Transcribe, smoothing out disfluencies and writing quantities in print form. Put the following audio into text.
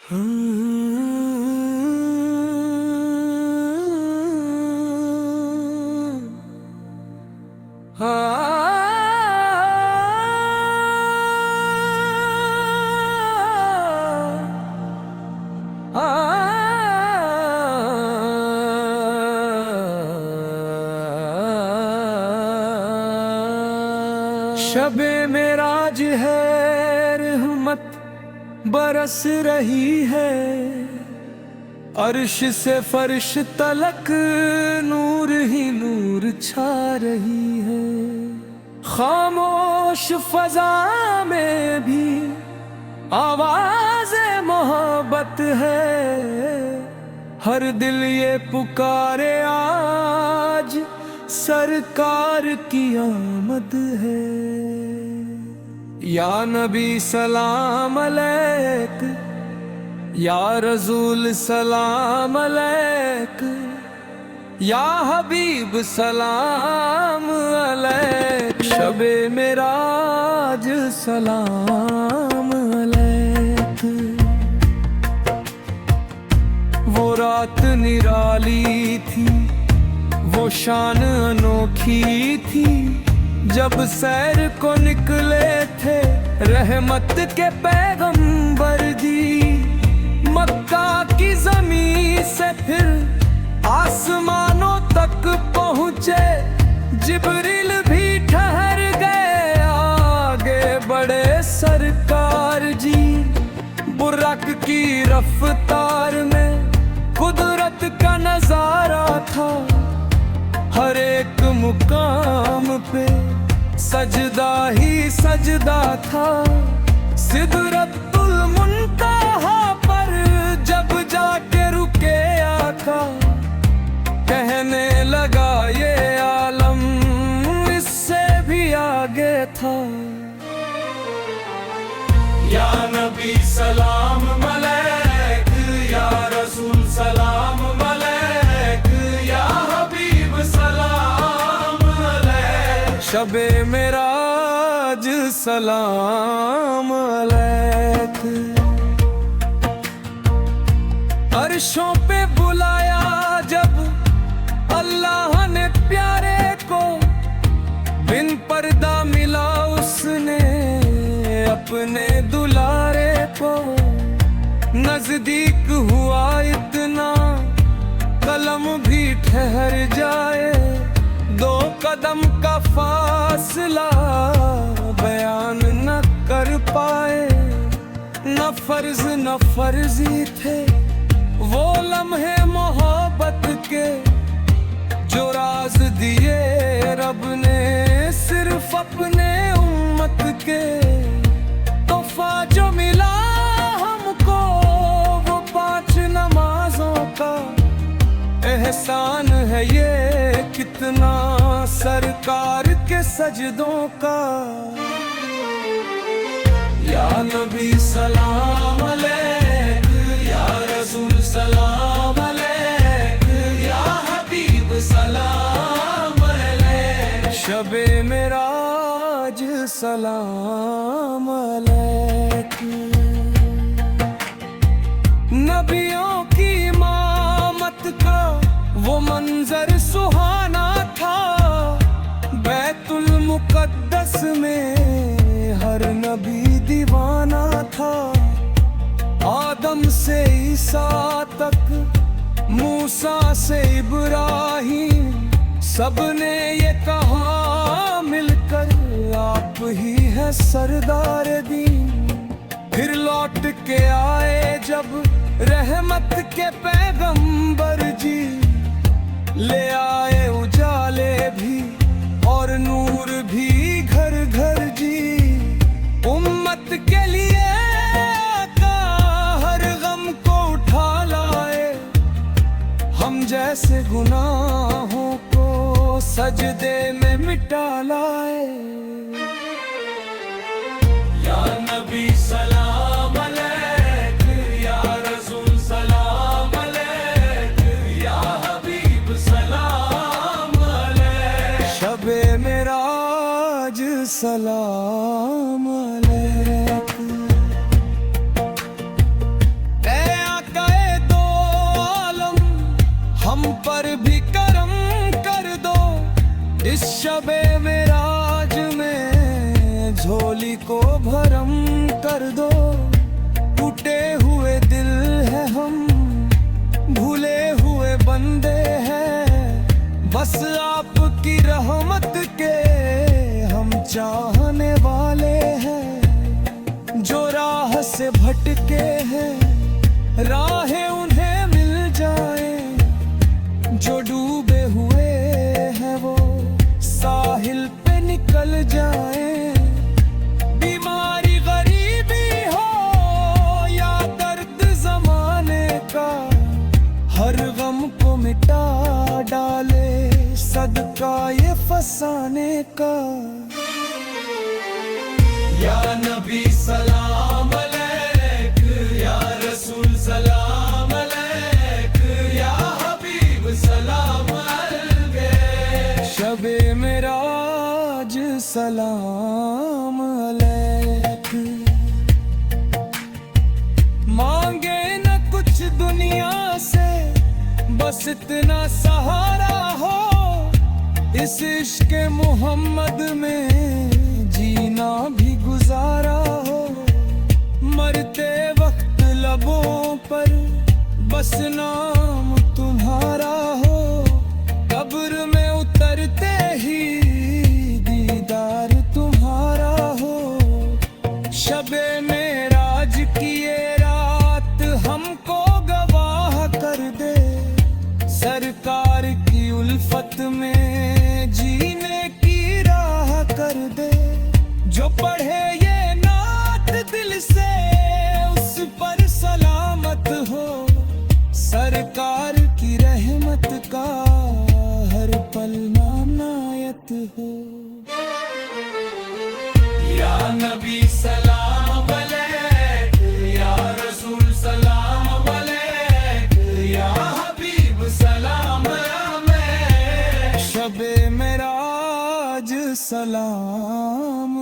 शबे मेराज है, रहमत बरस रही है, अर्श से फर्श तलक नूर ही नूर छा रही है। खामोश फजा में भी आवाज़ मोहब्बत है, हर दिल ये पुकारे आज सरकार की आमद है। या नबी सलाम अलैक, या रसूल सलाम अलैक, या हबीब सलाम अलैक। शबे मेराज सलाम अलैक। वो रात निराली थी, वो शान अनोखी थी, जब सैर को निकले थे रहमत के पैगंबर जी। मक्का की ज़मीं से फिर आसमानों तक पहुँचे, जिब्रील भी ठहर गए, आगे बढ़े सरकार जी। बुर्रक की रफ्तार में कुदरत का नजारा था, हर एक मुकाम पे सजदा ही सजदा था। सिदरतुल मुंतहा पर जब जाके रुके आका, कहने लगा ये आलम इससे भी आगे था। या नबी सलाम अलैक, या रसूल सलाम अलैक, या हबीब सलाम अलैक। शबे मेराज सलाम अलैक। अर्शों पे बुलाया जब अल्लाह ने प्यारे को, बिन पर्दा मिला उसने अपने दुलारे को। नजदीक हुआ इतना कलम भी ठहर जाए, 2 कदम का फासला बयान न कर पाए। न फर्ज न फर्जी थे वो लम्हे मोहब्बत के, जो राज दिए रब ने सिर्फ अपने उम्मत के। तोहफा जो मिला हमको वो 5 नमाजों का, एहसान है ये कितना सरकार के सजदों का। या नबी सलाम अलैक, या रसूल सलाम अलैक, या हबीब सलाम अलैक। शबे मेराज सलाम अलैक। नबियों की इमामत का वो मंजर सुहाना था, बैतुल मुकद्दस में हर नबी दीवाना था। आदम से ईसा तक, मूसा से इब्राहीम, सबने ये कहा मिलकर आप ही है सरदार दीन। फिर लौट के आए जब रहमत के पैगंबर जी, ले आए उजाले भी और नूर भी घर घर जी। उम्मत के लिए आका हर गम को उठा लाए, हम जैसे गुनाहों को सजदे में मिटा लाए। या नबी सलाम अलैक, या रसूल सलाम अलैक, या हबीब सलाम अलैक। शबे मेराज सलाम अलैक। शबे मेराज में झोली को भरम कर दो। टूटे हुए दिल है हम, भूले हुए बंदे हैं, बस आपकी रहमत के हम चाहने वाले हैं। जो राह से भटके हैं राहें उन्हें मिल जाए, जो डूबे हुए हैं वो साहिल पे निकल जाए। बीमारी गरीबी हो या दर्द जमाने का, हर गम को मिटा डाले सदका ये फसाने का। या नबी सलाम अलैक, या रसूल सलाम अलैक, या हबीब सलाम अलैक। शबे मेराज सलाम अलैक। मांगे न कुछ दुनिया से, बस इतना सहारा हो, इस इश्क मोहम्मद में जीना भी गुजारा हो। मरते वक्त लबों पर बस नाम तुम्हारा हो, कब्र में उतरते ही दीदार तुम्हारा हो। शबे मेराज की ये रात हमको गवाह कर दे, सरकार की उल्फत में जीने की राह कर दे। जो पढ़े ये नात दिल से उस पर सलामत हो, सरकार की रहमत का हर पल नायत हो। या नबी सलाम अलैक, या रसूल सलाम अलैक, या हबीब सलाम अलैक। शबे मेराज सलाम